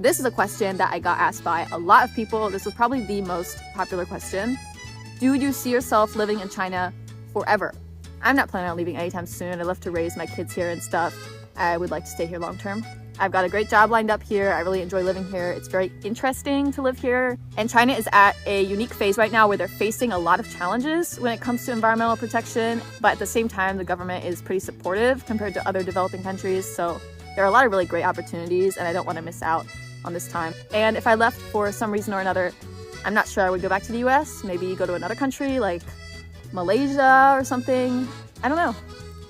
This is a question that I got asked by a lot of people. This was probably the most popular question. Do you see yourself living in China forever? I'm not planning on leaving anytime soon. I love to raise my kids here and stuff. I would like to stay here long term. I've got a great job lined up here. I really enjoy living here. It's very interesting to live here. And China is at a unique phase right now where they're facing a lot of challenges when it comes to environmental protection. But at the same time, the government is pretty supportive compared to other developing countries. So there are a lot of really great opportunities and I don't want to miss out on this time. And if I left for some reason or another, I'm not sure I would go back to the US, maybe go to another country like Malaysia or something. I don't know.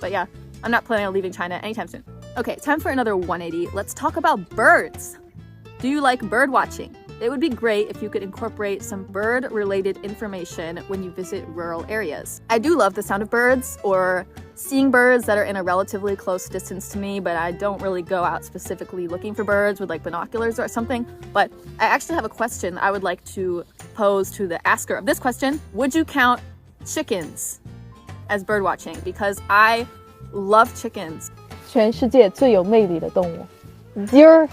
But yeah, I'm not planning on leaving China anytime soon. Okay, time for another 180. Let's talk about birds. Do you like bird watching? It would be great if you could incorporate some bird-related information when you visit rural areas. I do love the sound of birds or seeing birds that are in a relatively close distance to me, but I don't really go out specifically looking for birds with like binoculars or something. But I actually have a question I would like to pose to the asker of this question. Would you count chickens as bird watching? Because I love chickens. 全世界最有魅力的动物，鸡儿。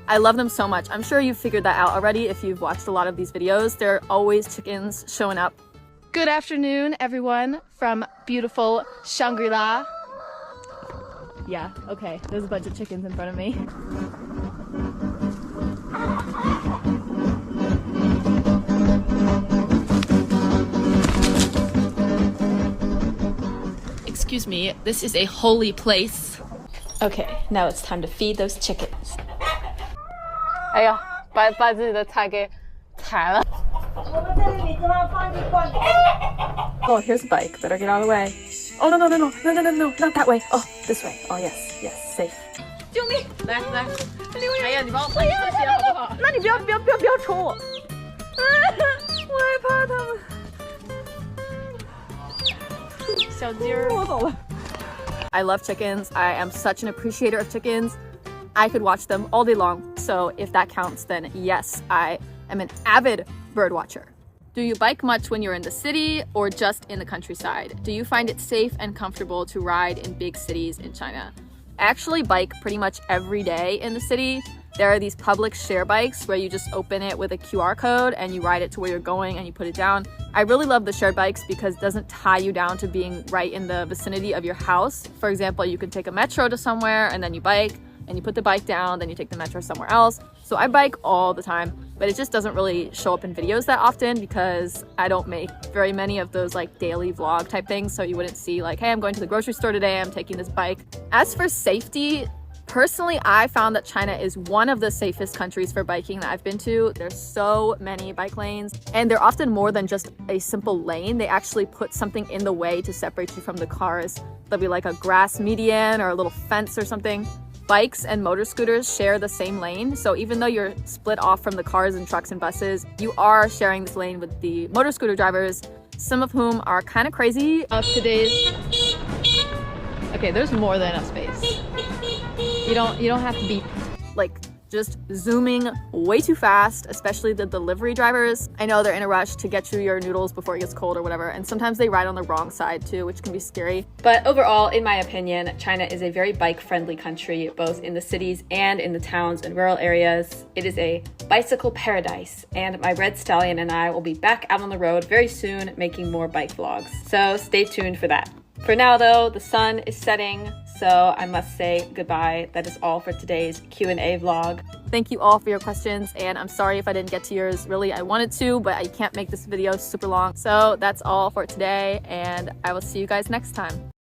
I love them so much. I'm sure you've figured that out already if you've watched a lot of these videos. There are always chickens showing up. Good afternoon, everyone from beautiful Shangri-La. Yeah, okay, there's a bunch of chickens in front of me. Excuse me, this is a holy place. Okay, now it's time to feed those chickens. 哎呀，把自己的菜给踩了。Oh, here's a bike. Better get out of the way. Oh, no, not that way. Oh, this way. Oh, yes, safe. 救命！来，哎呀，你帮我拍一下先好不好？那你不要冲我！我害怕他们。小鸡儿，我走了。I love chickens. I am such an appreciator of chickens. I could watch them all day long. So if that counts, then yes, I am an avid bird watcher. Do you bike much when you're in the city or just in the countryside? Do you find it safe and comfortable to ride in big cities in China? I actually bike pretty much every day in the city. There are these public share bikes where you just open it with a QR code and you ride it to where you're going and you put it down. I really love the shared bikes because it doesn't tie you down to being right in the vicinity of your house. For example, you can take a metro to somewhere and then you bike and you put the bike down, then you take the metro somewhere else. So I bike all the time, but it just doesn't really show up in videos that often because I don't make very many of those like daily vlog type things. So you wouldn't see like, hey, I'm going to the grocery store today, I'm taking this bike. As for safety, personally, I found that China is one of the safest countries for biking that I've been to. There's so many bike lanes and they're often more than just a simple lane. They actually put something in the way to separate you from the cars. There'll be like a grass median or a little fence or something. Bikes and motor scooters share the same lane, so even though you're split off from the cars and trucks and buses, you are sharing this lane with the motor scooter drivers, some of whom are kind of crazy. Okay, there's more than enough space. You don't have to be like just zooming way too fast, especially the delivery drivers. I know they're in a rush to get you your noodles before it gets cold or whatever, and sometimes they ride on the wrong side too, which can be scary. But overall, in my opinion, China is a very bike-friendly country, both in the cities and in the towns and rural areas. It is a bicycle paradise, and my red stallion and I will be back out on the road very soon making more bike vlogs. So stay tuned for that. For now though, the sun is setting, so I must say goodbye. That is all for today's Q&A vlog. Thank you all for your questions, and I'm sorry if I didn't get to yours. Really, I wanted to, but I can't make this video super long. So that's all for today, and I will see you guys next time.